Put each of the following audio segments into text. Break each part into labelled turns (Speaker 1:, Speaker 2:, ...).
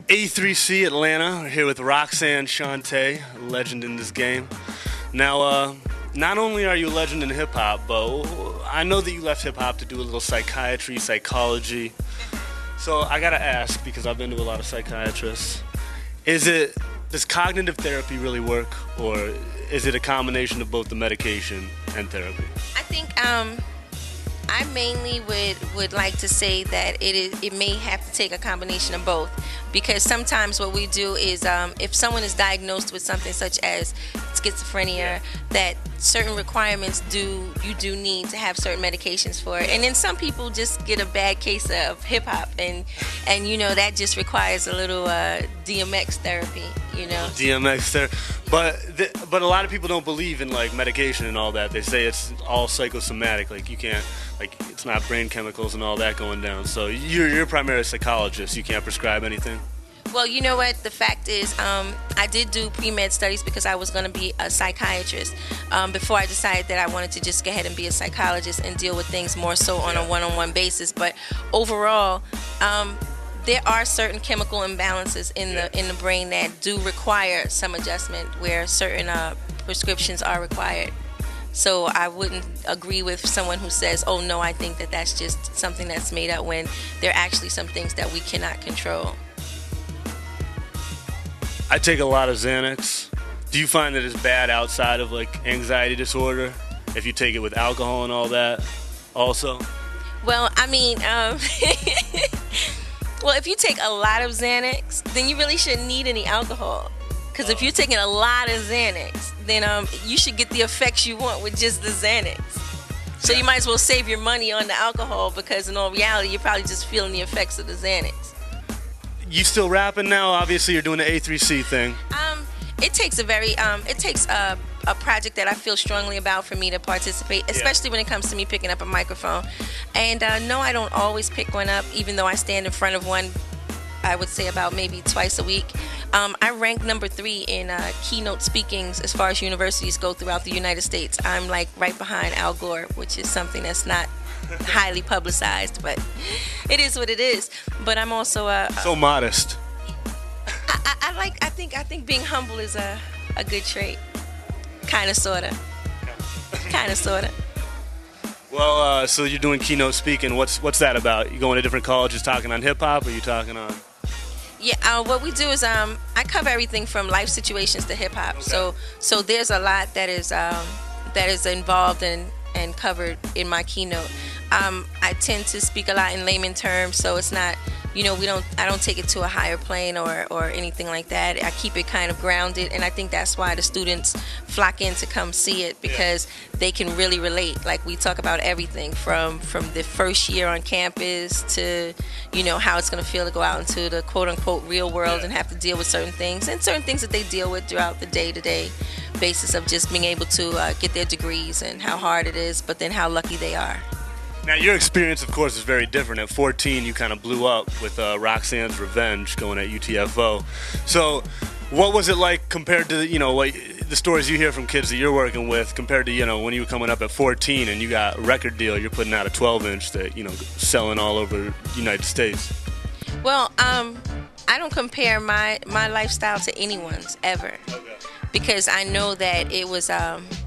Speaker 1: A3C Atlanta. We're here with Roxanne Shante, a legend in this game. Now, not only are you a legend in hip-hop, but I know that you left hip-hop to do a little psychiatry, psychology. So I gotta ask, because I've been to a lot of psychiatrists, does cognitive therapy really work, or is it a combination of both the medication and therapy?
Speaker 2: I think I mainly would like to say that it may have to take a combination of both, because sometimes what we do is if someone is diagnosed with something such as schizophrenia, that certain requirements you do need to have certain medications for it, and then some people just get a bad case of hip hop, and that just requires a little DMX therapy,
Speaker 1: DMX therapy, but a lot of people don't believe in like medication and all that. They say it's all psychosomatic, like you can't, like it's not brain chemicals and all that going down. So you're primarily a psychologist. You can't prescribe anything.
Speaker 2: Well, you know what? The fact is, I did do pre-med studies because I was going to be a psychiatrist before I decided that I wanted to just go ahead and be a psychologist and deal with things more so on a one-on-one basis. But overall, there are certain chemical imbalances in the brain that do require some adjustment, where certain prescriptions are required. So I wouldn't agree with someone who says, oh no, I think that that's just something that's made up, when there are actually some things that we cannot control.
Speaker 1: I take a lot of Xanax. Do you find that it's bad outside of like anxiety disorder, if you take it with alcohol and all that also?
Speaker 2: Well, I mean, well, if you take a lot of Xanax, then you really shouldn't need any alcohol. Because if you're taking a lot of Xanax, then you should get the effects you want with just the Xanax. So you might as well save your money on the alcohol, because in all reality, you're probably just feeling the effects of the Xanax.
Speaker 1: You still rapping now? Obviously, you're doing the A3C thing.
Speaker 2: It takes a project that I feel strongly about for me to participate, especially when it comes to me picking up a microphone. And no, I don't always pick one up, even though I stand in front of one, I would say about maybe twice a week. I rank number 3 in keynote speakings as far as universities go throughout the United States. I'm like right behind Al Gore, which is something that's not highly publicized, but it is what it is. But I'm also
Speaker 1: so modest.
Speaker 2: I think being humble is a good trait. Kind of, sorta.
Speaker 1: Well, so you're doing keynote speaking. What's that about? You going to different colleges talking on hip hop, or you talking on?
Speaker 2: Yeah, what we do is I cover everything from life situations to hip hop. Okay. So there's a lot that is involved and covered in my keynote. I tend to speak a lot in layman terms, so it's not, I don't take it to a higher plane or anything like that. I keep it kind of grounded, and I think that's why the students flock in to come see it, because they can really relate. Like, we talk about everything from the first year on campus to, how it's going to feel to go out into the quote-unquote real world and have to deal with certain things, and certain things that they deal with throughout the day-to-day basis of just being able to get their degrees, and how hard it is, but then how lucky they are.
Speaker 1: Now, your experience, of course, is very different. At 14, you kind of blew up with Roxanne's Revenge going at UTFO. So what was it like compared to, like the stories you hear from kids that you're working with, compared to, when you were coming up at 14 and you got a record deal, you're putting out a 12-inch that, selling all over the United States?
Speaker 2: Well, I don't compare my lifestyle to anyone's ever. Okay. Because I know that it was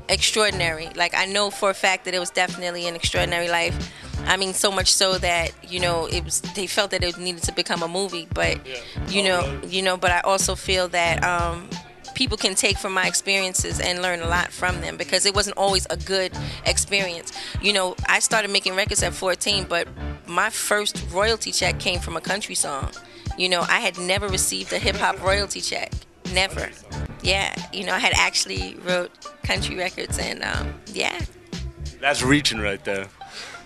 Speaker 2: extraordinary. Like, I know for a fact that it was definitely an extraordinary life. I mean, so much so that, they felt that it needed to become a movie. But, but I also feel that people can take from my experiences and learn a lot from them, because it wasn't always a good experience. I started making records at 14, but my first royalty check came from a country song. I had never received a hip-hop royalty check. Never. Yeah, I had actually wrote country records, and
Speaker 1: That's reaching right there.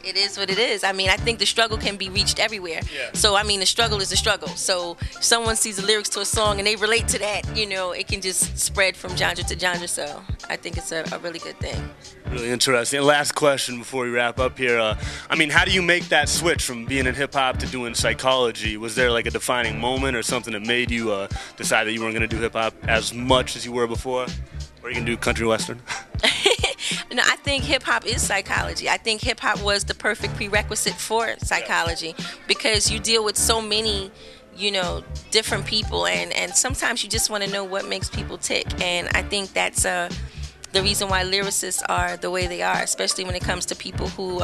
Speaker 2: It is what it is. I mean, I think the struggle can be reached everywhere. Yeah. So, I mean, the struggle is the struggle. So, if someone sees the lyrics to a song and they relate to that, it can just spread from genre to genre. So, I think it's a really good thing.
Speaker 1: Really interesting. Last question before we wrap up here. How do you make that switch from being in hip-hop to doing psychology? Was there like a defining moment or something that made you decide that you weren't going to do hip-hop as much as you were before? Or you can do country western?
Speaker 2: No, I think hip-hop is psychology. I think hip-hop was the perfect prerequisite for psychology, because you deal with so many different people, and sometimes you just want to know what makes people tick. And I think that's the reason why lyricists are the way they are, especially when it comes to people who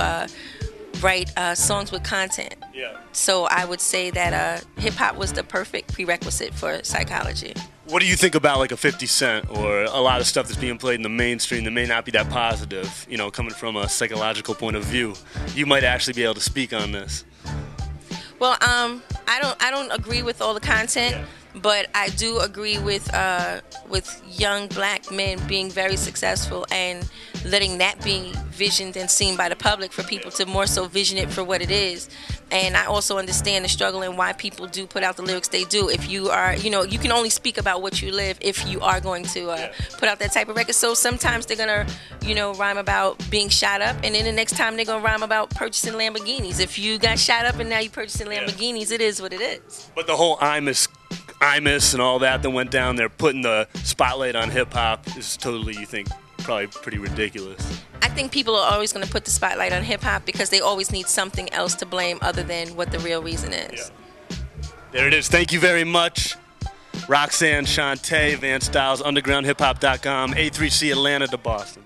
Speaker 2: write songs with content.
Speaker 1: Yeah.
Speaker 2: So I would say that hip hop was the perfect prerequisite for psychology.
Speaker 1: What do you think about like a 50 Cent or a lot of stuff that's being played in the mainstream that may not be that positive, coming from a psychological point of view? You might actually be able to speak on this.
Speaker 2: Well, I don't agree with all the content, but I do agree with young black men being very successful and letting that be visioned and seen by the public for people to more so vision it for what it is. And I also understand the struggle and why people do put out the lyrics they do. If you are, you can only speak about what you live if you are going to put out that type of record. So sometimes they're going to, rhyme about being shot up, and then the next time they're going to rhyme about purchasing Lamborghinis. If you got shot up and now you're purchasing Lamborghinis, it is what it is.
Speaker 1: But the whole Imus and all that went down there, putting the spotlight on hip-hop is totally, you think, probably pretty ridiculous.
Speaker 2: I think people are always going to put the spotlight on hip-hop because they always need something else to blame other than what the real reason is.
Speaker 1: Yeah. There it is. Thank you very much. Roxanne Shante, Van Styles, UndergroundHipHop.com, A3C Atlanta to Boston.